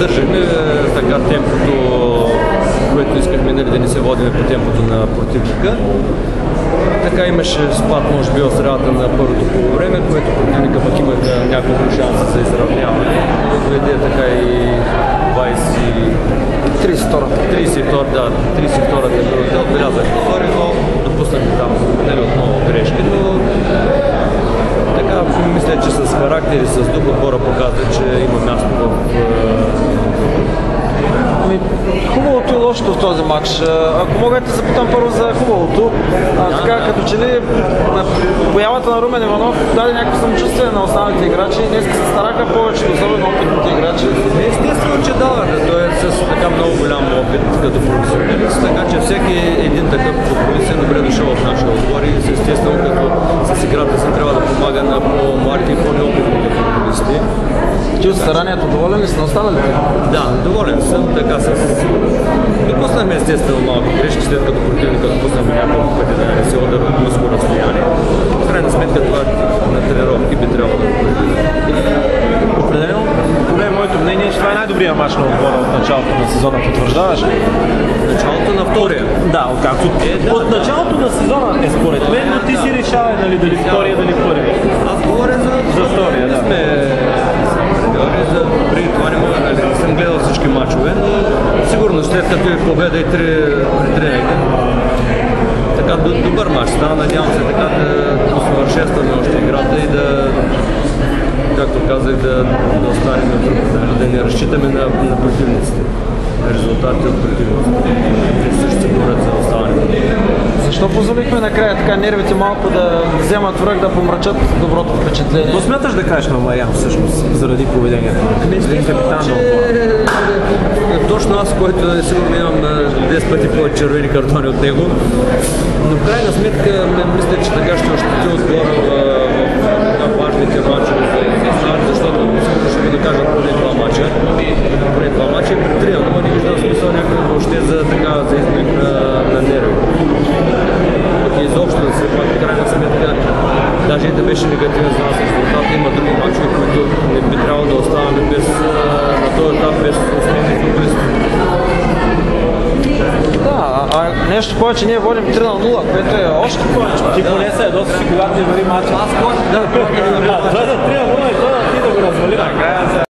задържахме така темпото, което искахме, нали, да не се водим по темпото на противника. Така имаше спад, може би, от средата на първото полувреме, което противника пък имаха няколко шанса за изравняване. Доведе така и 32-та минута отбелязах втори, но допуснахме там, нали, отново грешки, но така мисля, че с характер и с дух отбора показва, че има място в... Хубавото и лошото в този матч. Ако мога да те запитам първо за хубавото, така като че ли появата на Румен Иванов даде някакво самочувствие на останалите играчи и днес се стараха повечето, особено опитните играчи. Естествено, че дава, той е с така много голям опит като професионалист, така че всеки един такъв футболист е добре дошъл в нашия отбор и естествено като с играта се трябва да помага на по-младите и по-неопитните футболисти. Ти от старанието доволен ли си на останалите? Да, доволен съм, така с... Допуснахме естествено малко грешки, след като противника допуснахме няколко пъти да не се удар от близко разстояние. В крайна сметка това на тренировки би трябвало да го предвидим. Определено, поне моето мнение, че това е най-добрият мач на отбора от началото на сезона, потвърждаваш ли? Началото на втория? Да, откакто. От началото на сезона е според мен, но ти си решавай дали втория, дали първия. Аз говоря за втория, да. Преди това не съм гледал всички мачове, но сигурно след като е победа и три тренинга. Така добър мач стана, надявам се така да усъвършенстваме още играта и да, както казах, да останем на друг, да не разчитаме на противниците, резултати от противниците. Те също се борят за оставането. Защо позволихме накрая така нервите малко да вземат връх, да помрачат доброто впечатление? Какво смяташ да кажеш на Мариян всъщност, заради поведението? Един капитан на отбора. Точно аз, който сигурно имам 10 пъти повече червени картони от него, но в крайна сметка мисля, че така ще ощети отбора в важните мачове за старт, защото сигурно ще ви накажат поне два мача. Поне два мача и при 3, но не виждам смисъл някакъв въобще за изглик на нерви. Изобщо да се пак, в крайна сметка, даже и да беше негативен за нас резултат, има други мачове, които не би трябвало да оставаме на този етап без основни футболисти. Да, нещо повече, ние водим 3-0, което е още повече. Ти поне се ядоси си, когато не върви матча. Аз да, 3-0 и това да ти да го развали накрая.